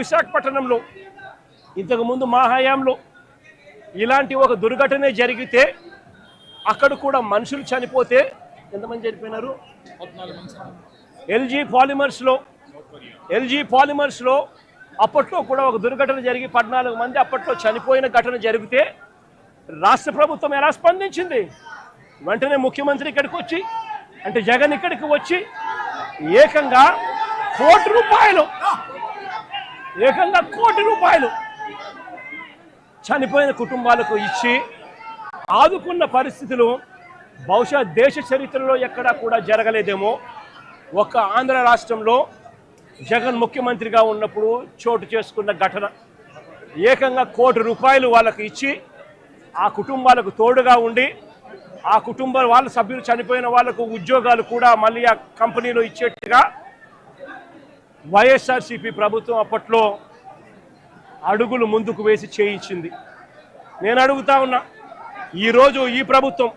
విశాఖపట్నంలో ఇంతకుముందు మా హయాంలో ఇలాంటి ఒక దుర్ఘటన జరిగితే అక్కడ కూడా మనుషులు చనిపోతే ఎంతమంది చనిపోయినారు? ఎల్జీ పాలిమర్స్లో అప్పట్లో కూడా ఒక దుర్ఘటన జరిగి 14 మంది అప్పట్లో చనిపోయిన ఘటన జరిగితే రాష్ట్ర ప్రభుత్వం ఎలా స్పందించింది? వెంటనే ముఖ్యమంత్రి ఇక్కడికి వచ్చి, అంటే జగన్ ఇక్కడికి వచ్చి ఏకంగా కోటి రూపాయలు చనిపోయిన కుటుంబాలకు ఇచ్చి ఆదుకున్న పరిస్థితులు బహుశా దేశ చరిత్రలో ఎక్కడా కూడా జరగలేదేమో. ఒక్క ఆంధ్ర రాష్ట్రంలో జగన్ ముఖ్యమంత్రిగా ఉన్నప్పుడు చోటు చేసుకున్న ఘటన. ఏకంగా ₹1,00,00,000 వాళ్ళకి ఇచ్చి ఆ కుటుంబాలకు తోడుగా ఉండి ఆ వాళ్ళ సభ్యులు చనిపోయిన వాళ్ళకు ఉద్యోగాలు కూడా మళ్ళీ ఆ కంపెనీలో ఇచ్చేట్టుగా వైఎస్ఆర్సీపీ ప్రభుత్వం అప్పట్లో అడుగులు ముందుకు వేసి చేయించింది. నేను అడుగుతా ఉన్నా, ఈరోజు ఈ ప్రభుత్వం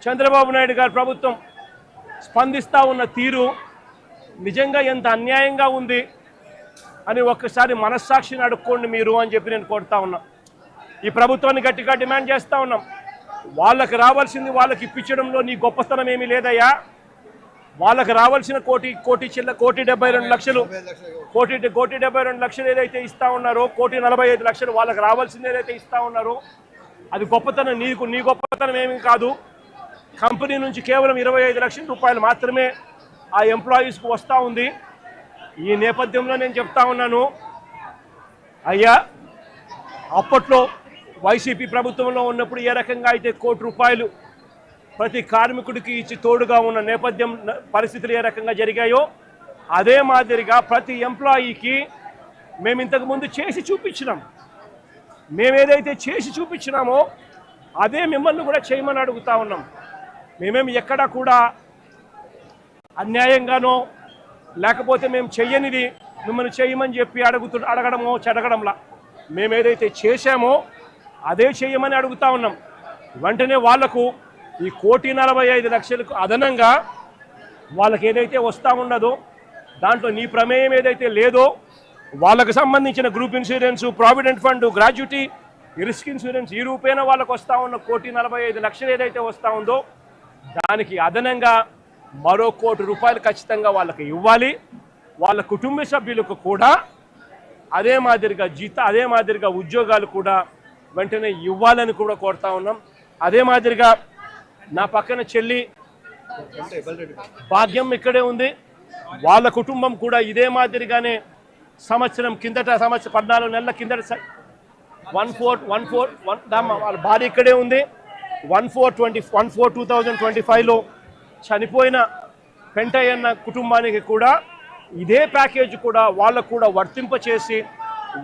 చంద్రబాబు నాయుడు గారి ప్రభుత్వం స్పందిస్తూ ఉన్న తీరు నిజంగా ఎంత అన్యాయంగా ఉంది అని ఒక్కసారి మనస్సాక్షిని అడుక్కోండి మీరు అని చెప్పి నేను కోరుతా ఉన్నా. ఈ ప్రభుత్వాన్ని గట్టిగా డిమాండ్ చేస్తూ ఉన్నాం. వాళ్ళకి రావాల్సింది వాళ్ళకి ఇప్పించడంలో నీ గొప్పతనం ఏమీ లేదయ్యా. వాళ్ళకి రావాల్సిన ₹1,72,00,000 ఏదైతే ఇస్తా ఉన్నారో, ₹1,45,00,000 వాళ్ళకి రావాల్సింది ఏదైతే ఇస్తా ఉన్నారో అది గొప్పతనం. నీ గొప్పతనం ఏమీ కాదు. కంపెనీ నుంచి కేవలం ₹25,00,000 మాత్రమే ఆ ఎంప్లాయీస్కు వస్తూ ఉంది. ఈ నేపథ్యంలో నేను చెప్తా ఉన్నాను, అయ్యా అప్పట్లో వైసీపీ ప్రభుత్వంలో ఉన్నప్పుడు ఏ రకంగా అయితే ₹1,00,00,000 ప్రతి కార్మికుడికి ఇచ్చి తోడుగా ఉన్న నేపథ్యం పరిస్థితులు ఏ రకంగా జరిగాయో అదే మాదిరిగా ప్రతి ఎంప్లాయీకి మేము ఇంతకుముందు చేసి చూపించినాం. మేమేదైతే చేసి చూపించినామో అదే మిమ్మల్ని కూడా చేయమని అడుగుతా ఉన్నాం. మేమేమి ఎక్కడా కూడా అన్యాయంగానో లేకపోతే మేము చెయ్యనిది మిమ్మల్ని చేయమని చెప్పి అడగడంలా మేమేదైతే చేశామో అదే చేయమని అడుగుతా ఉన్నాం. వెంటనే వాళ్లకు ఈ ₹1,45,00,000 అదనంగా వాళ్ళకి ఏదైతే వస్తూ ఉన్నదో దాంట్లో నీ ప్రమేయం ఏదైతే లేదో వాళ్ళకు సంబంధించిన group insurance, provident fund, gratuity, risk insurance ఈ రూపేణ వాళ్ళకు వస్తూ ఉన్న ₹1,45,00,000 ఏదైతే వస్తూ ఉందో దానికి అదనంగా మరో ₹1,00,00,000 ఖచ్చితంగా వాళ్ళకి ఇవ్వాలి. వాళ్ళ కుటుంబ సభ్యులకు కూడా అదే మాదిరిగా ఉద్యోగాలు కూడా వెంటనే ఇవ్వాలని కూడా కోరుతా ఉన్నాం. అదే మాదిరిగా నా పక్కన చెల్లి భాగ్యం ఇక్కడే ఉంది. వాళ్ళ కుటుంబం కూడా ఇదే మాదిరిగానే సంవత్సరం 14 నెలల కిందట 14 వాళ్ళ భార్య ఇక్కడే ఉంది. 1/4/2025లో చనిపోయిన పెంటయ్యన్న కుటుంబానికి కూడా ఇదే ప్యాకేజ్ కూడా వాళ్ళకు కూడా వర్తింపచేసి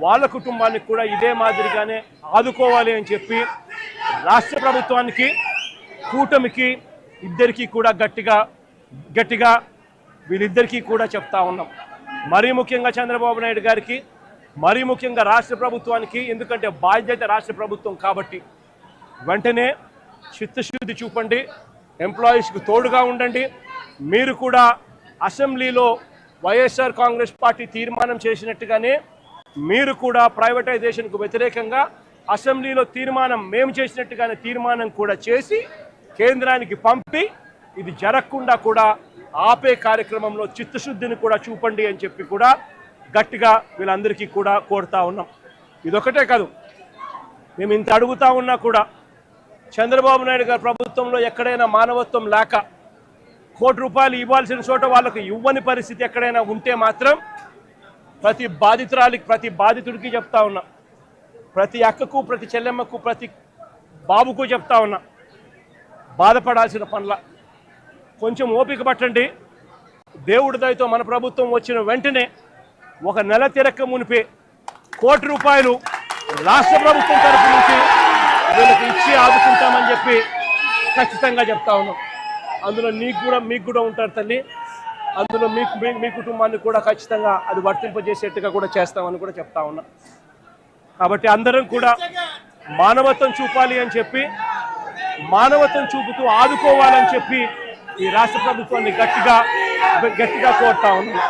వాళ్ళ కుటుంబానికి కూడా ఇదే మాదిరిగానే ఆదుకోవాలి అని చెప్పి రాష్ట్ర ప్రభుత్వానికి, కూటమికి ఇద్దరికీ కూడా గట్టిగా వీళ్ళిద్దరికీ కూడా చెప్తా ఉన్నాం. మరీ ముఖ్యంగా చంద్రబాబు నాయుడు గారికి, మరీ ముఖ్యంగా రాష్ట్ర ప్రభుత్వానికి, ఎందుకంటే బాధ్యత రాష్ట్ర ప్రభుత్వం కాబట్టి వెంటనే చిత్తశుద్ధి చూపండి, ఎంప్లాయీస్కి తోడుగా ఉండండి. మీరు కూడా అసెంబ్లీలో వైఎస్ఆర్ కాంగ్రెస్ పార్టీ తీర్మానం చేసినట్టుగానే మీరు కూడా ప్రైవేటైజేషన్కు వ్యతిరేకంగా అసెంబ్లీలో మేము చేసినట్టుగానే తీర్మానం కూడా చేసి కేంద్రానికి పంపి ఇది జరగకుండా కూడా ఆపే కార్యక్రమంలో చిత్తశుద్ధిని కూడా చూపండి అని చెప్పి కూడా గట్టిగా వీళ్ళందరికీ కూడా కోరుతా ఉన్నాం. ఇదొకటే కాదు, మేము ఇంత అడుగుతా ఉన్నా కూడా చంద్రబాబు నాయుడు గారి ప్రభుత్వంలో ఎక్కడైనా మానవత్వం లేక ₹1,00,00,000 ఇవ్వాల్సిన చోట వాళ్ళకు ఇవ్వని పరిస్థితి ఎక్కడైనా ఉంటే మాత్రం ప్రతి బాధితుడికి చెప్తా ఉన్నా, ప్రతి అక్కకు, ప్రతి చెల్లెమ్మకు, ప్రతి బాబుకు చెప్తా ఉన్నా, బాధపడాల్సిన పనుల కొంచెం ఓపిక పట్టండి. దేవుడి దయతో మన ప్రభుత్వం వచ్చిన వెంటనే ఒక నెల తిరక్క మునిపే ₹1,00,00,000 రాష్ట్ర ప్రభుత్వం తరఫు నుంచి వీళ్ళకి ఇచ్చి ఆదుకుంటామని చెప్పి ఖచ్చితంగా చెప్తా ఉన్నాం. అందులో మీకు కూడా ఉంటారు తల్లి, అందులో మీ కుటుంబాన్ని కూడా ఖచ్చితంగా అది వర్తింపజేసేట్టుగా కూడా చేస్తామని కూడా చెప్తా ఉన్నా. కాబట్టి అందరం కూడా మానవత్వం చూపాలి అని చెప్పి, మానవత్వం చూపుతూ ఆదుకోవాలని చెప్పి ఈ రాష్ట్ర ప్రభుత్వాన్ని గట్టిగా కోరుతా ఉన్నాం.